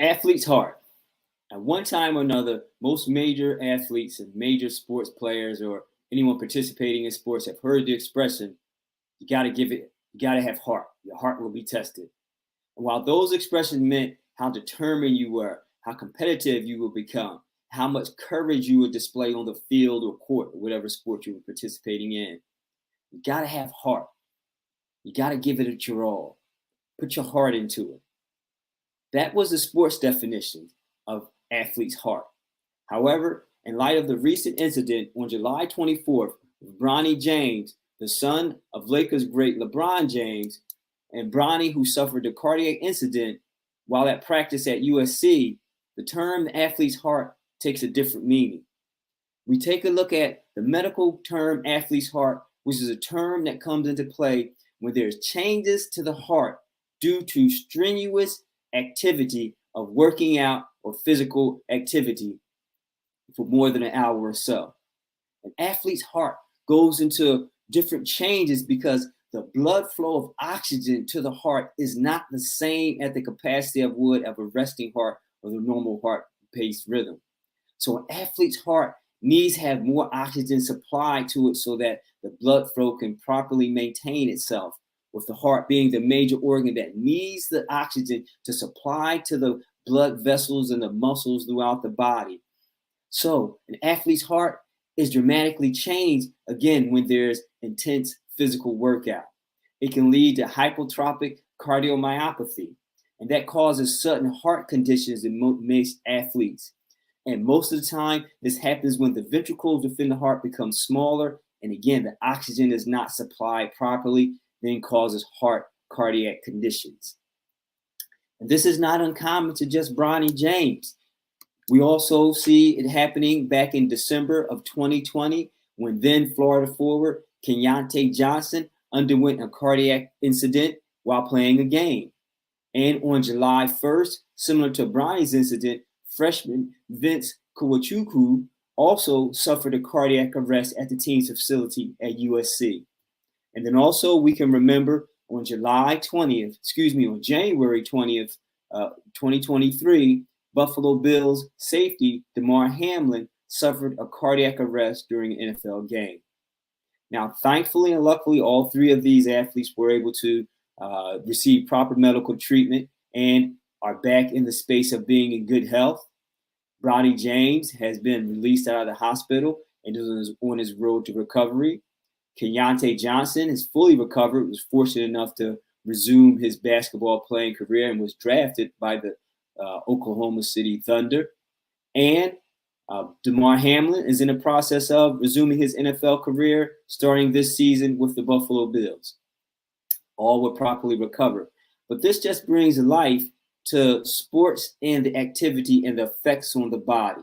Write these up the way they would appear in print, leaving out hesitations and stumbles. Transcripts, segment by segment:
athlete's heart. At one time or another, most major athletes and major sports players or anyone participating in sports have heard the expression, you got to have heart. Your heart will be tested. And while those expressions meant how determined you were, how competitive you would become, how much courage you would display on the field or court, or whatever sport you were participating in, you got to have heart. You got to give it your all. Put your heart into it. That was the sports definition of athlete's heart. However, in light of the recent incident on July 24th, Bronny James, the son of Lakers great LeBron James, and Bronny, who suffered a cardiac incident while at practice at USC, the term athlete's heart takes a different meaning. We take a look at the medical term athlete's heart, which is a term that comes into play when there's changes to the heart due to strenuous activity of working out or physical activity for more than an hour or so. An athlete's heart goes into different changes because the blood flow of oxygen to the heart is not the same at the capacity of a resting heart or the normal heart pace rhythm. So an athlete's heart needs to have more oxygen supplied to it so that the blood flow can properly maintain itself, with the heart being the major organ that needs the oxygen to supply to the blood vessels and the muscles throughout the body. So an athlete's heart is dramatically changed again when there's intense physical workout. It can lead to hypertrophic cardiomyopathy, and that causes certain heart conditions in most athletes. And most of the time, this happens when the ventricles within the heart become smaller, and again, the oxygen is not supplied properly, then causes heart cardiac conditions. And this is not uncommon to just Bronny James. We also see it happening back in December of 2020 when then Florida forward Keontae Johnson underwent a cardiac incident while playing a game. And on July 1st, similar to Bronny's incident, freshman Vince Kawachukwu also suffered a cardiac arrest at the team's facility at USC. And then also we can remember on January 20th, 2023, Buffalo Bills safety Damar Hamlin suffered a cardiac arrest during an NFL game. Now, thankfully and luckily, all three of these athletes were able to receive proper medical treatment and are back in the space of being in good health. Bronny James has been released out of the hospital and is on his road to recovery. Keontae Johnson is fully recovered, was fortunate enough to resume his basketball playing career and was drafted by the Oklahoma City Thunder. And Damar Hamlin is in the process of resuming his NFL career starting this season with the Buffalo Bills. All were properly recovered. But this just brings life to sports and the activity and the effects on the body.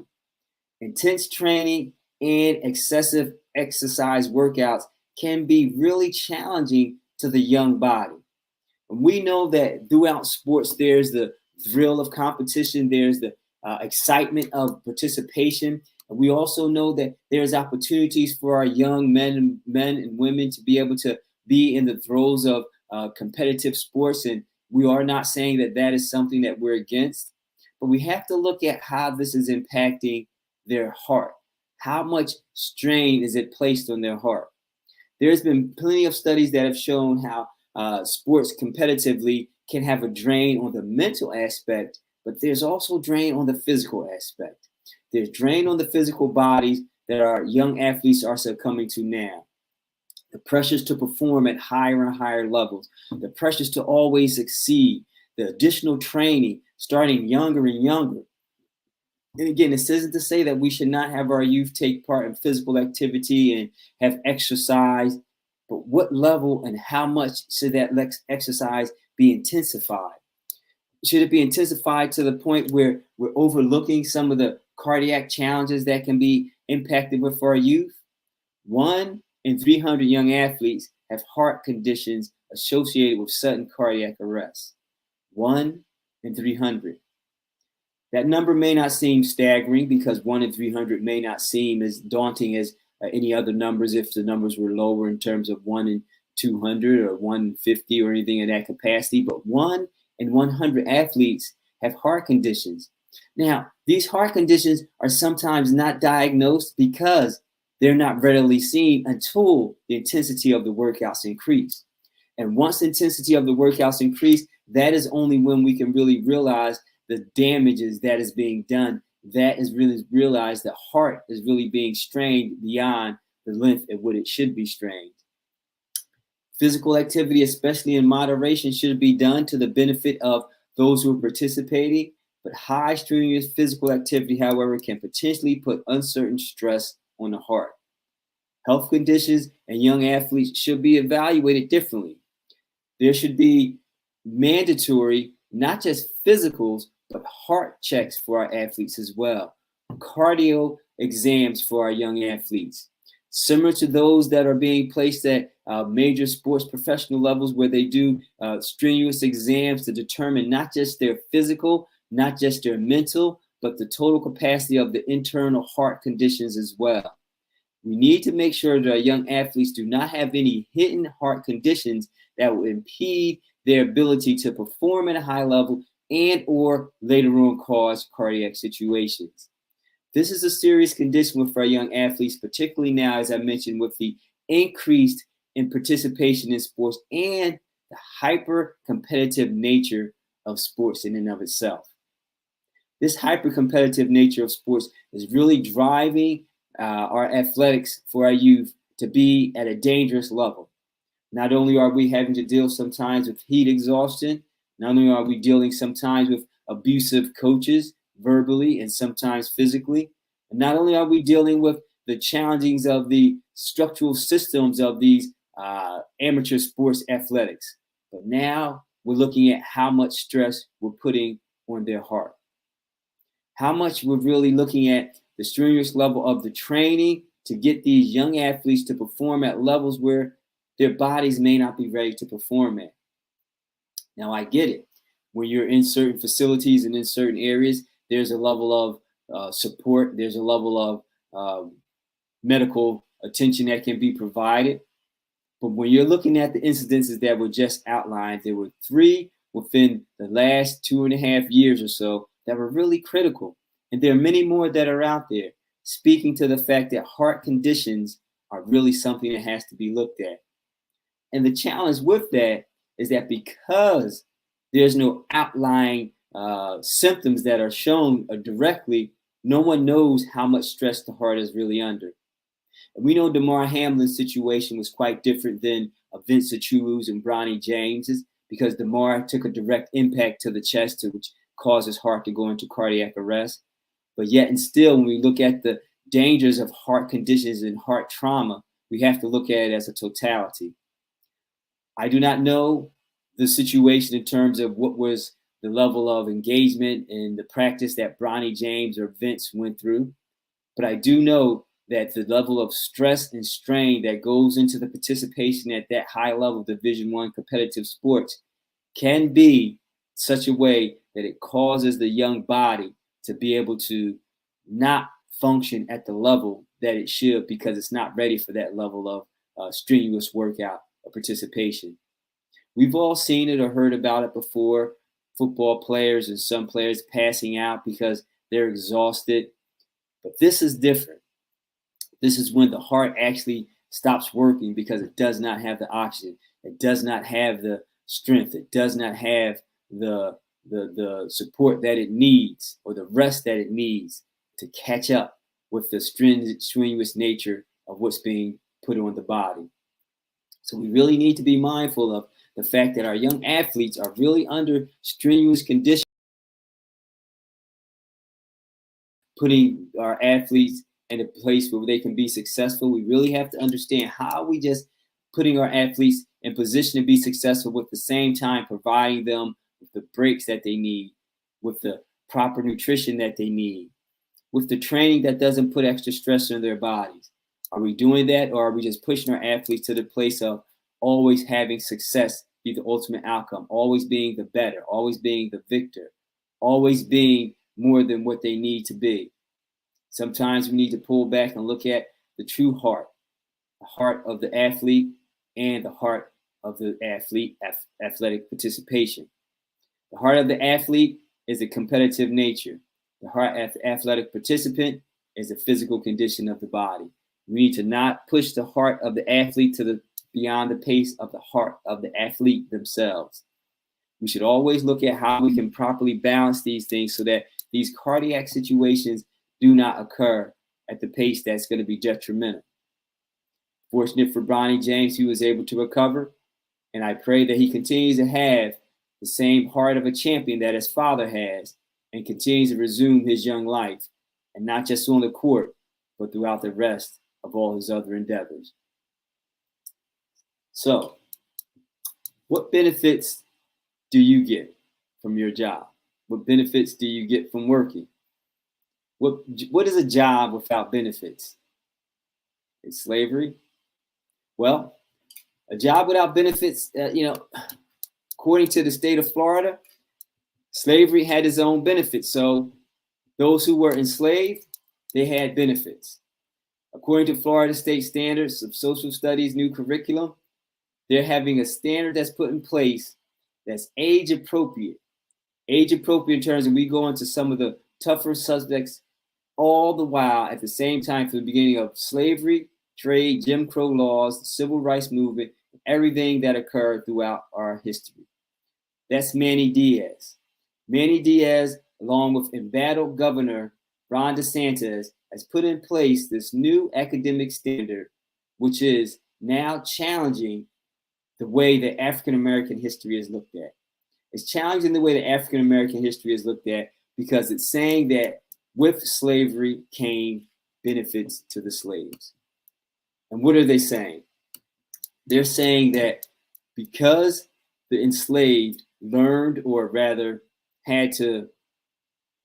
Intense training and excessive exercise workouts can be really challenging to the young body. And we know that throughout sports, there's the thrill of competition, there's the excitement of participation. And we also know that there's opportunities for our young men and women to be able to be in the throes of competitive sports. And we are not saying that that is something that we're against, but we have to look at how this is impacting their heart. How much strain is it placed on their heart? There's been plenty of studies that have shown how sports competitively can have a drain on the mental aspect, but there's also drain on the physical aspect. There's drain on the physical bodies that our young athletes are succumbing to now. The pressures to perform at higher and higher levels, the pressures to always succeed, the additional training starting younger and younger. And again, this isn't to say that we should not have our youth take part in physical activity and have exercise, but what level and how much should that exercise be intensified? Should it be intensified to the point where we're overlooking some of the cardiac challenges that can be impacted with our youth? 1 in 300 young athletes have heart conditions associated with sudden cardiac arrest. 1 in 300. That number may not seem staggering because 1 in 300 may not seem as daunting as any other numbers if the numbers were lower in terms of 1 in 200 or 1 in 50 or anything in that capacity. But 1 in 100 athletes have heart conditions. Now, these heart conditions are sometimes not diagnosed because they're not readily seen until the intensity of the workouts increase. And once the intensity of the workouts increase, that is only when we can really realize the damages that is being done. That is really realize the heart is really being strained beyond the length at what it should be strained. Physical activity, especially in moderation, should be done to the benefit of those who are participating. But high strenuous physical activity, however, can potentially put uncertain stress on the heart. Health conditions and young athletes should be evaluated differently. There should be mandatory, not just physicals, but heart checks for our athletes as well. Cardio exams for our young athletes, similar to those that are being placed at major sports professional levels where they do strenuous exams to determine not just their physical, not just their mental, but the total capacity of the internal heart conditions as well. We need to make sure that our young athletes do not have any hidden heart conditions that will impede their ability to perform at a high level and or later on cause cardiac situations. This is a serious condition with our young athletes, particularly now, as I mentioned, with the increased in participation in sports and the hyper competitive nature of sports in and of itself. This hyper competitive nature of sports is really driving our athletics for our youth to be at a dangerous level. Not only are we having to deal sometimes with heat exhaustion, not only are we dealing sometimes with abusive coaches verbally and sometimes physically, and not only are we dealing with the challenges of the structural systems of these amateur sports athletics, but now we're looking at how much stress we're putting on their heart. How much we're really looking at the strenuous level of the training to get these young athletes to perform at levels where their bodies may not be ready to perform at. Now, I get it. When you're in certain facilities and in certain areas, there's a level of support, there's a level of medical attention that can be provided. But when you're looking at the incidences that were just outlined, there were 3 within the last 2.5 years or so that were really critical. And there are many more that are out there, speaking to the fact that heart conditions are really something that has to be looked at. And the challenge with that is that because there's no outlying symptoms that are shown directly, no one knows how much stress the heart is really under. And we know Damar Hamlin's situation was quite different than Vince Achiuwa's and Bronny James's, because Damar took a direct impact to the chest, which caused his heart to go into cardiac arrest. But yet and still, when we look at the dangers of heart conditions and heart trauma, we have to look at it as a totality. I do not know the situation in terms of what was the level of engagement and the practice that Bronny James or Vince went through, but I do know that the level of stress and strain that goes into the participation at that high level Division I competitive sports can be such a way that it causes the young body to be able to not function at the level that it should because it's not ready for that level of strenuous workout or participation. We've all seen it or heard about it before. Football players and some players passing out because they're exhausted. But this is different. This is when the heart actually stops working because it does not have the oxygen. It does not have the strength. It does not have the support that it needs or the rest that it needs to catch up with the strenuous nature of what's being put on the body. So we really need to be mindful of the fact that our young athletes are really under strenuous conditions, putting our athletes in a place where they can be successful. We really have to understand how we just putting our athletes in position to be successful with the same time providing them with the breaks that they need, with the proper nutrition that they need, with the training that doesn't put extra stress on their bodies. Are we doing that, or are we just pushing our athletes to the place of always having success be the ultimate outcome, always being the better, always being the victor, always being more than what they need to be? Sometimes we need to pull back and look at the true heart, the heart of the athlete and the heart of the athlete athletic participation. The heart of the athlete is a competitive nature. The heart athletic participant is a physical condition of the body. We need to not push the heart of the athlete to the beyond the pace of the heart of the athlete themselves. We should always look at how we can properly balance these things so that these cardiac situations do not occur at the pace that's going to be detrimental. Fortunate for Bronny James, he was able to recover, and I pray that he continues to have the same heart of a champion that his father has and continues to resume his young life, and not just on the court, but throughout the rest of all his other endeavors. So, what benefits do you get from your job? What benefits do you get from working? What is a job without benefits? It's slavery. Well, a job without benefits, according to the state of Florida, slavery had its own benefits. So those who were enslaved, they had benefits. According to Florida State Standards of Social Studies new curriculum, they're having a standard that's put in place that's age appropriate. Age appropriate in terms of we go into some of the tougher subjects all the while at the same time from the beginning of slavery, trade, Jim Crow laws, the civil rights movement, everything that occurred throughout our history. That's Manny Diaz. Manny Diaz, along with embattled Governor Ron DeSantis, has put in place this new academic standard, which is now challenging the way that African American history is looked at. It's challenging the way that African American history is looked at because it's saying that with slavery came benefits to the slaves. And what are they saying? They're saying that because the enslaved learned, or rather had to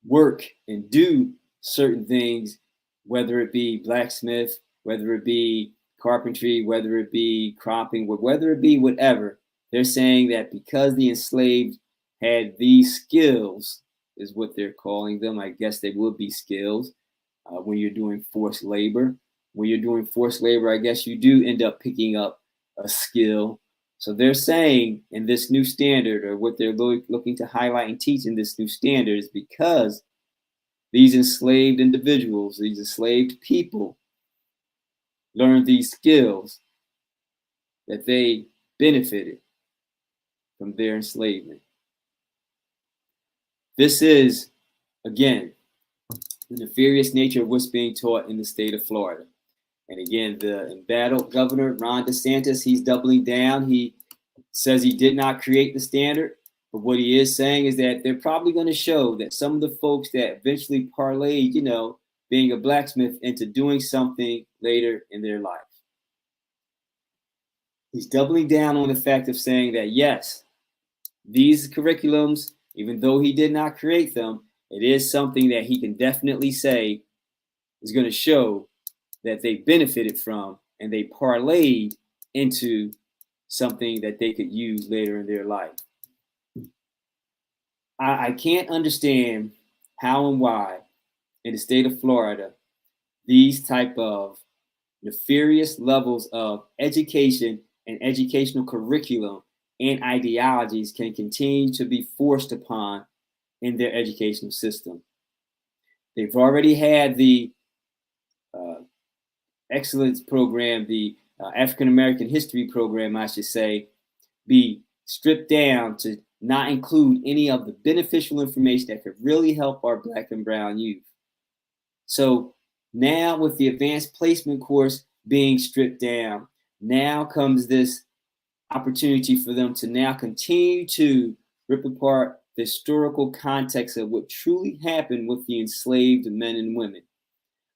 work and do certain things, whether it be blacksmith, whether it be carpentry, whether it be cropping, whether it be whatever, they're saying that because the enslaved had these skills, is what they're calling them. I guess they would be skills when you're doing forced labor. When you're doing forced labor, I guess you do end up picking up a skill. So they're saying in this new standard, or what they're looking to highlight and teach in this new standard, is because these enslaved individuals, these enslaved people, learned these skills, that they benefited from their enslavement. This is, again, the nefarious nature of what's being taught in the state of Florida. And again, the embattled Governor Ron DeSantis, he's doubling down. He says he did not create the standard, but what he is saying is that they're probably going to show that some of the folks that eventually parlayed, being a blacksmith into doing something later in their life. He's doubling down on the fact of saying that, yes, these curriculums, even though he did not create them, it is something that he can definitely say is going to show that they benefited from and they parlayed into something that they could use later in their life. I can't understand how and why in the state of Florida these type of nefarious levels of education and educational curriculum and ideologies can continue to be forced upon in their educational system. They've already had the excellence program, the African American history program, I should say, be stripped down to not include any of the beneficial information that could really help our Black and brown youth. So now with the advanced placement course being stripped down, now comes this opportunity for them to now continue to rip apart the historical context of what truly happened with the enslaved men and women,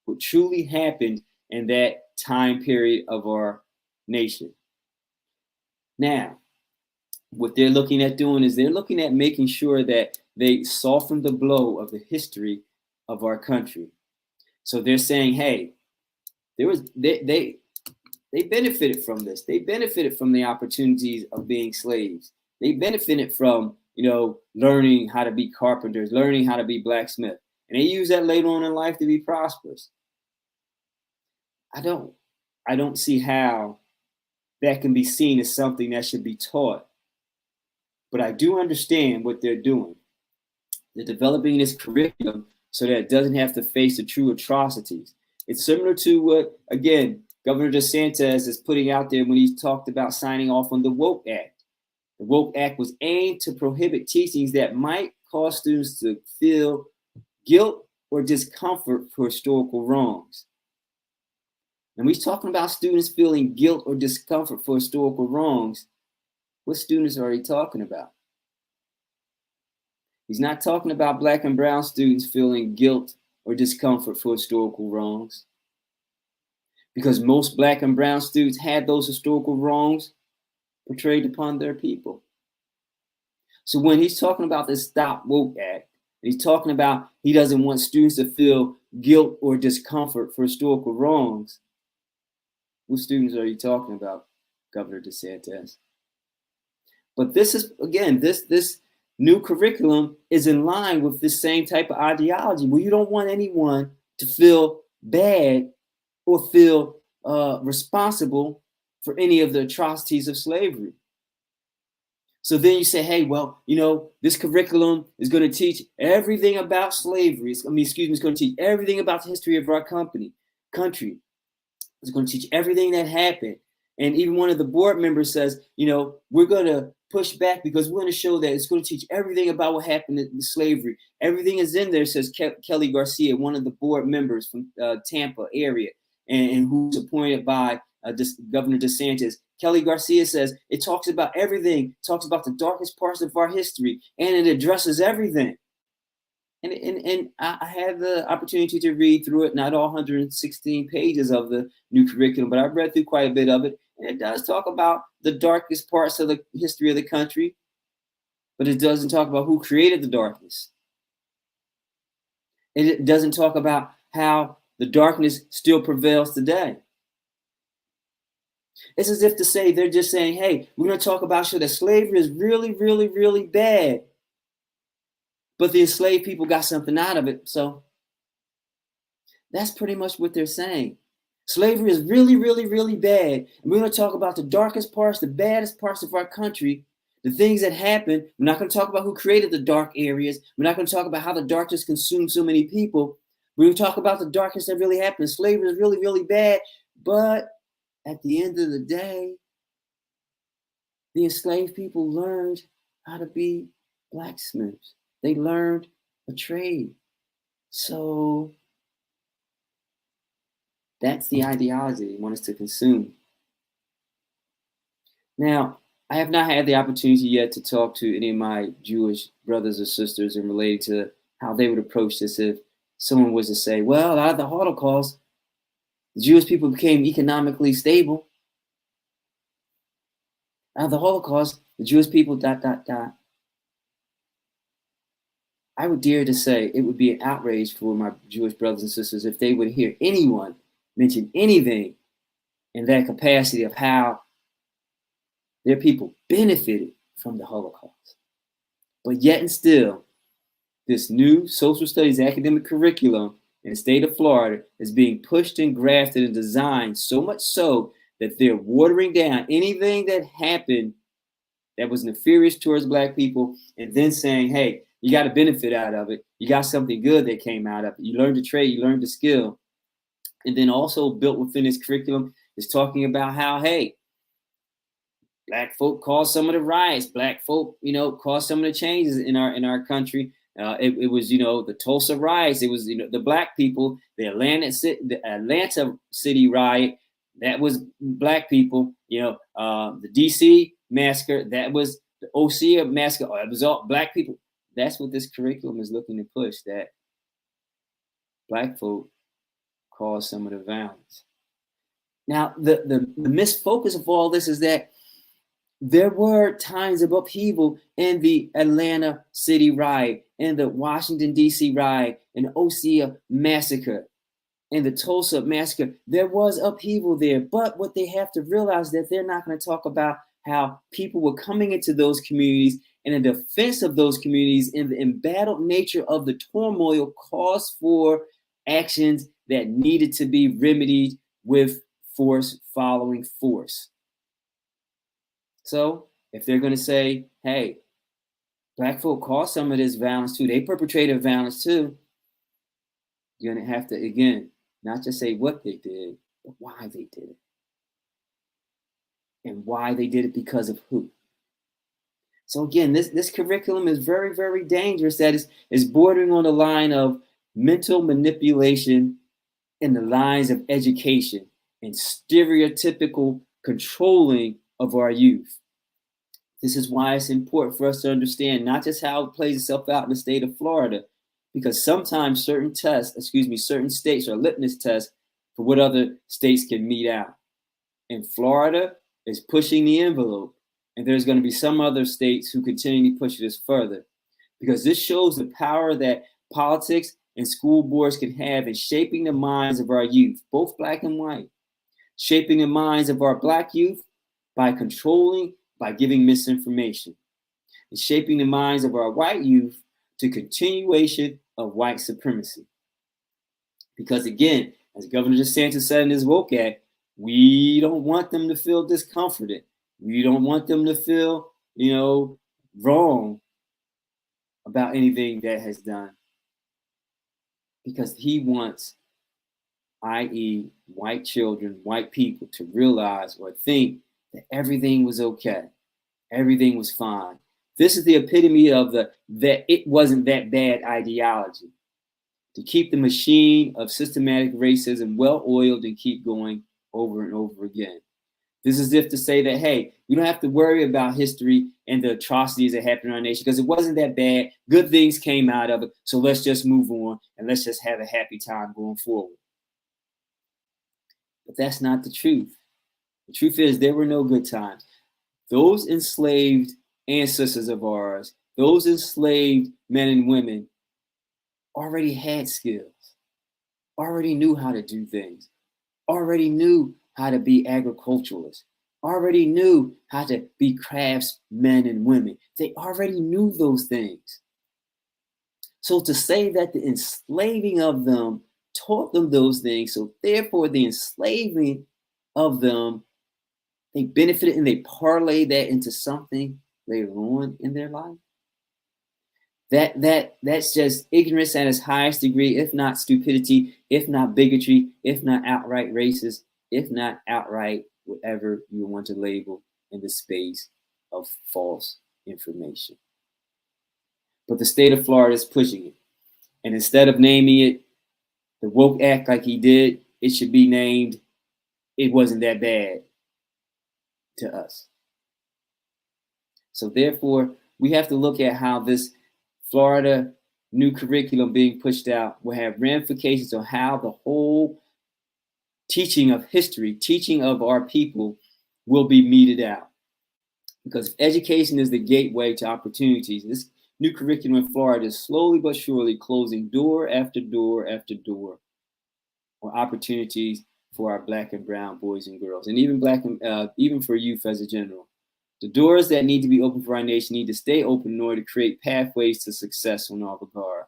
what truly happened in that time period of our nation. Now, what they're looking at doing is they're looking at making sure that they soften the blow of the history of our country. So they're saying, hey, they benefited from this. They benefited from the opportunities of being slaves. They benefited from, learning how to be carpenters, learning how to be blacksmith. And they use that later on in life to be prosperous. I don't see how that can be seen as something that should be taught. But I do understand what they're doing. They're developing this curriculum so that it doesn't have to face the true atrocities. It's similar to what, again, Governor DeSantis is putting out there when he talked about signing off on the Woke Act. The Woke Act was aimed to prohibit teachings that might cause students to feel guilt or discomfort for historical wrongs. And we're talking about students feeling guilt or discomfort for historical wrongs. What students are he talking about? He's not talking about Black and brown students feeling guilt or discomfort for historical wrongs, because most Black and brown students had those historical wrongs portrayed upon their people. So when he's talking about this Stop Woke Act, he's talking about he doesn't want students to feel guilt or discomfort for historical wrongs. What students are you talking about, Governor DeSantis? But this is, again, this new curriculum is in line with this same type of ideology where you don't want anyone to feel bad or feel responsible for any of the atrocities of slavery. So then you say, hey, well, you know, this curriculum is going to teach everything about slavery. It's going to teach everything about the history of our country. It's going to teach everything that happened. And even one of the board members says, you know, we're going to push back because we're going to show that it's going to teach everything about what happened in slavery. Everything is in there, says Kelly Garcia, one of the board members from Tampa area, and who's appointed by Governor DeSantis. Kelly Garcia says it talks about everything, it talks about the darkest parts of our history, and it addresses everything. And I had the opportunity to read through it, not all 116 pages of the new curriculum, but I've read through quite a bit of it. And it does talk about the darkest parts of the history of the country, but it doesn't talk about who created the darkness. And it doesn't talk about how the darkness still prevails today. It's as if to say, they're just saying, hey, we're going to talk about that slavery is really, really, really bad. But the enslaved people got something out of it. So that's pretty much what they're saying. Slavery is really, really, really bad. And we're going to talk about the darkest parts, the baddest parts of our country, the things that happened. We're not going to talk about who created the dark areas. We're not going to talk about how the darkness consumed so many people. We're going to talk about the darkness that really happened. Slavery is really, really bad. But at the end of the day, the enslaved people learned how to be blacksmiths. They learned a trade. So that's the ideology they want us to consume. Now, I have not had the opportunity yet to talk to any of my Jewish brothers or sisters in related to how they would approach this if someone was to say, well, out of the Holocaust, the Jewish people became economically stable. Out of the Holocaust, the Jewish people ... I would dare to say it would be an outrage for my Jewish brothers and sisters if they would hear anyone mention anything in that capacity of how their people benefited from the Holocaust. But yet and still, this new social studies academic curriculum in the state of Florida is being pushed and grafted and designed so much so that they're watering down anything that happened that was nefarious towards Black people and then saying, hey, you got a benefit out of it. You got something good that came out of it. You learned a trade, you learned a skill. And then also built within this curriculum is talking about how, hey, Black folk caused some of the riots. Black folk, caused some of the changes in our country. It was, the Tulsa riots. It was, the Black people, the Atlanta City riot. That was Black people. The DC massacre. That was the Osceola massacre. It was all Black people. That's what this curriculum is looking to push, that Black folk caused some of the violence. Now, the misfocus of all this is that there were times of upheaval in the Atlanta City riot, in the Washington, D.C. riot, in the Osceola massacre, in the Tulsa massacre. There was upheaval there. But what they have to realize that they're not going to talk about how people were coming into those communities and in defense of those communities in the embattled nature of the turmoil caused for actions that needed to be remedied with force following force. So if they're going to say, hey, Black folk caused some of this violence too. They perpetrated violence too. You're going to have to, again, not just say what they did, but why they did it. And why they did it because of who. So again, this curriculum is very, very dangerous. That is bordering on the line of mental manipulation in the lines of education and stereotypical controlling of our youth. This is why it's important for us to understand not just how it plays itself out in the state of Florida, because sometimes certain states are litmus tests for what other states can mete out. And Florida is pushing the envelope, and there's going to be some other states who continue to push this further, because this shows the power that politics and school boards can have in shaping the minds of our youth, both black and white, shaping the minds of our black youth by controlling, by giving misinformation, and shaping the minds of our white youth to continuation of white supremacy. Because again, as Governor DeSantis said in his Woke Act, we don't want them to feel discomforted. We don't want them to feel, wrong about anything that has done. Because he wants, i.e., white children, white people, to realize or think that everything was okay. Everything was fine. This is the epitome of that it wasn't that bad ideology. To keep the machine of systematic racism well-oiled and keep going over and over again. This is as if to say that, hey, we don't have to worry about history and the atrocities that happened in our nation because it wasn't that bad. Good things came out of it. So let's just move on and let's just have a happy time going forward. But that's not the truth. The truth is there were no good times. Those enslaved ancestors of ours, those enslaved men and women already had skills, already knew how to do things, already knew how to be agriculturalists, already knew how to be craftsmen and women. They already knew those things. So to say that the enslaving of them taught them those things, so therefore the enslaving of them, they benefited and they parlay that into something later on in their life. That's just ignorance at its highest degree, if not stupidity, if not bigotry, if not outright racist, if not outright whatever you want to label in the space of false information. But the state of Florida is pushing it. And instead of naming it the Woke Act like he did, it should be named It Wasn't That Bad to us. So therefore, we have to look at how this Florida new curriculum being pushed out will have ramifications on how the whole teaching of history, teaching of our people will be meted out. Because education is the gateway to opportunities. This new curriculum in Florida is slowly but surely closing door after door after door on opportunities for our black and brown boys and girls, and even for youth as a general. The doors that need to be open for our nation need to stay open in order to create pathways to success on our regard.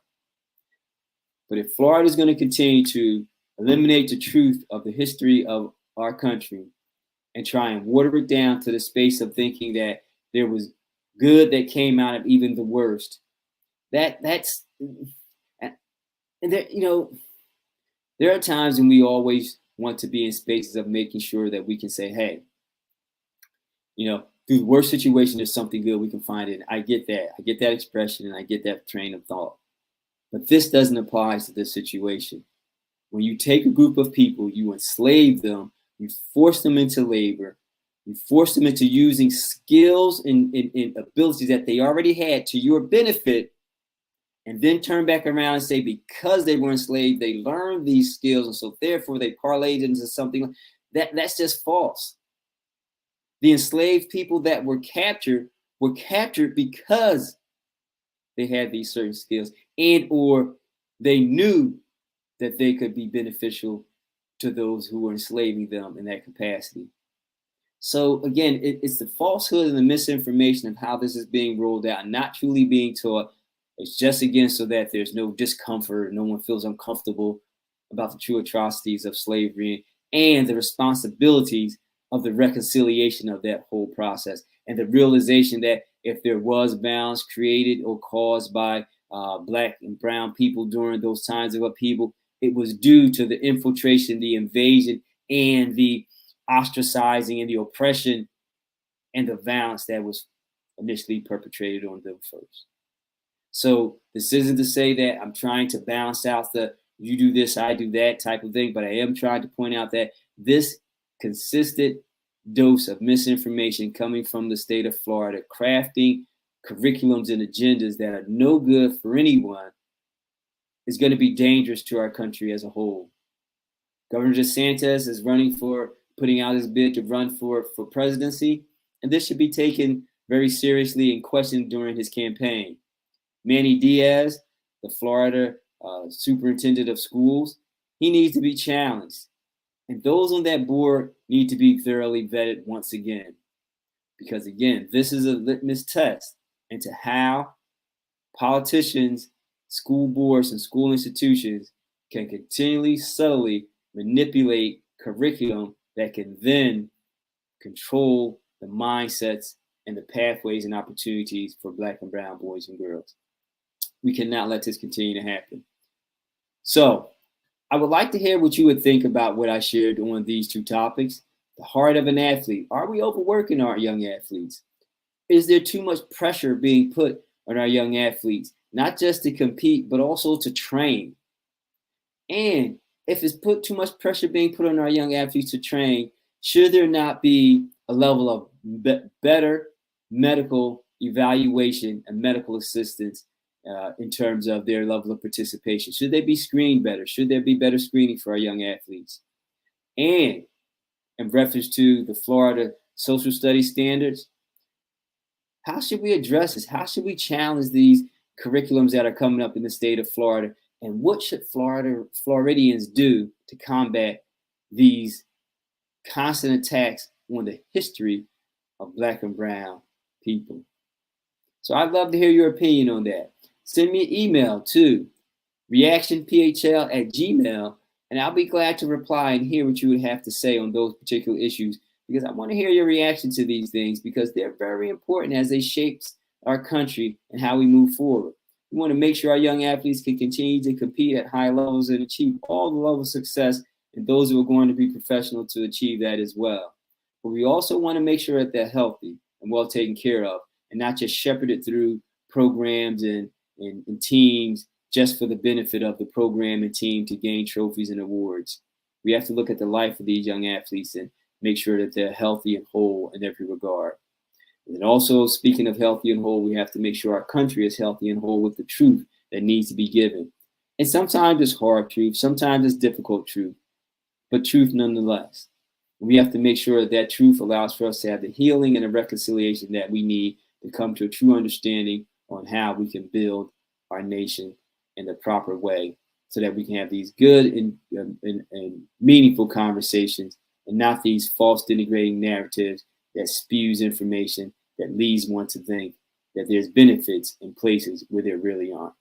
But if Florida is going to continue to eliminate the truth of the history of our country and try and water it down to the space of thinking that there was good that came out of even the worst, that's and there are times when we always want to be in spaces of making sure that we can say, hey, through the worst situation, there's something good we can find in. I get that. I get that expression and I get that train of thought. But this doesn't apply to this situation. When you take a group of people, you enslave them, you force them into labor, you force them into using skills and abilities that they already had to your benefit, and then turn back around and say because they were enslaved, they learned these skills, and so therefore they parlayed into something that's just false. The enslaved people that were captured because they had these certain skills and or they knew that they could be beneficial to those who were enslaving them in that capacity. So again, it's the falsehood and the misinformation of how this is being rolled out, not truly being taught. It's just again so that there's no discomfort, no one feels uncomfortable about the true atrocities of slavery and the responsibilities of the reconciliation of that whole process and the realization that if there was violence created or caused by Black and brown people during those times of upheaval, it was due to the infiltration, the invasion, and the ostracizing and the oppression and the violence that was initially perpetrated on them first. So this isn't to say that I'm trying to balance out the you do this, I do that type of thing, but I am trying to point out that this consistent dose of misinformation coming from the state of Florida, crafting curriculums and agendas that are no good for anyone, is going to be dangerous to our country as a whole. Governor DeSantis is putting out his bid to run for presidency, and this should be taken very seriously and questioned during his campaign. Manny Diaz, the Florida superintendent of schools, he needs to be challenged. And those on that board need to be thoroughly vetted once again. Because again, this is a litmus test into how politicians, school boards, and school institutions can continually, subtly manipulate curriculum that can then control the mindsets and the pathways and opportunities for Black and brown boys and girls. We cannot let this continue to happen. So I would like to hear what you would think about what I shared on these two topics. The heart of an athlete. Are we overworking our young athletes? Is there too much pressure being put on our young athletes, not just to compete, but also to train? And if it's put too much pressure being put on our young athletes to train, should there not be a level of better medical evaluation and medical assistance in terms of their level of participation? Should they be screened better? Should there be better screening for our young athletes? And in reference to the Florida social studies standards, how should we address this? How should we challenge these curriculums that are coming up in the state of Florida? And what should Floridians do to combat these constant attacks on the history of Black and brown people? So I'd love to hear your opinion on that. Send me an email to reactionphl@gmail.com, and I'll be glad to reply and hear what you would have to say on those particular issues, because I want to hear your reaction to these things, because they're very important as they shape our country and how we move forward. We want to make sure our young athletes can continue to compete at high levels and achieve all the levels of success, and those who are going to be professional to achieve that as well. But we also want to make sure that they're healthy and well taken care of, and not just shepherded through programs and teams just for the benefit of the program and team to gain trophies and awards. We have to look at the life of these young athletes and make sure that they're healthy and whole in every regard. And also, speaking of healthy and whole, we have to make sure our country is healthy and whole with the truth that needs to be given. And sometimes it's hard truth, sometimes it's difficult truth, but truth nonetheless. And we have to make sure that that truth allows for us to have the healing and the reconciliation that we need to come to a true understanding on how we can build our nation in the proper way, so that we can have these good and meaningful conversations, and not these false denigrating narratives that spews information that leads one to think that there's benefits in places where there really aren't.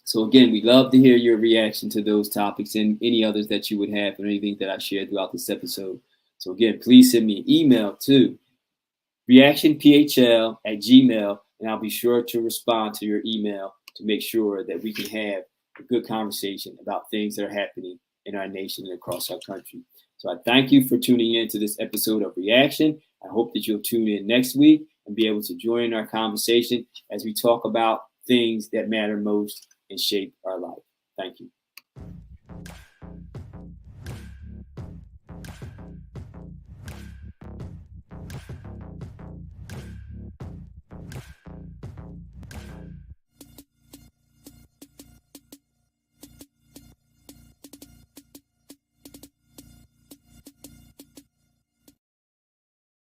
So again, we'd love to hear your reaction to those topics and any others that you would have, or anything that I shared throughout this episode. So again, please send me an email to reactionphl@gmail.com, and I'll be sure to respond to your email to make sure that we can have a good conversation about things that are happening in our nation and across our country. So I thank you for tuning in to this episode of Reaction. I hope that you'll tune in next week and be able to join our conversation as we talk about things that matter most and shape our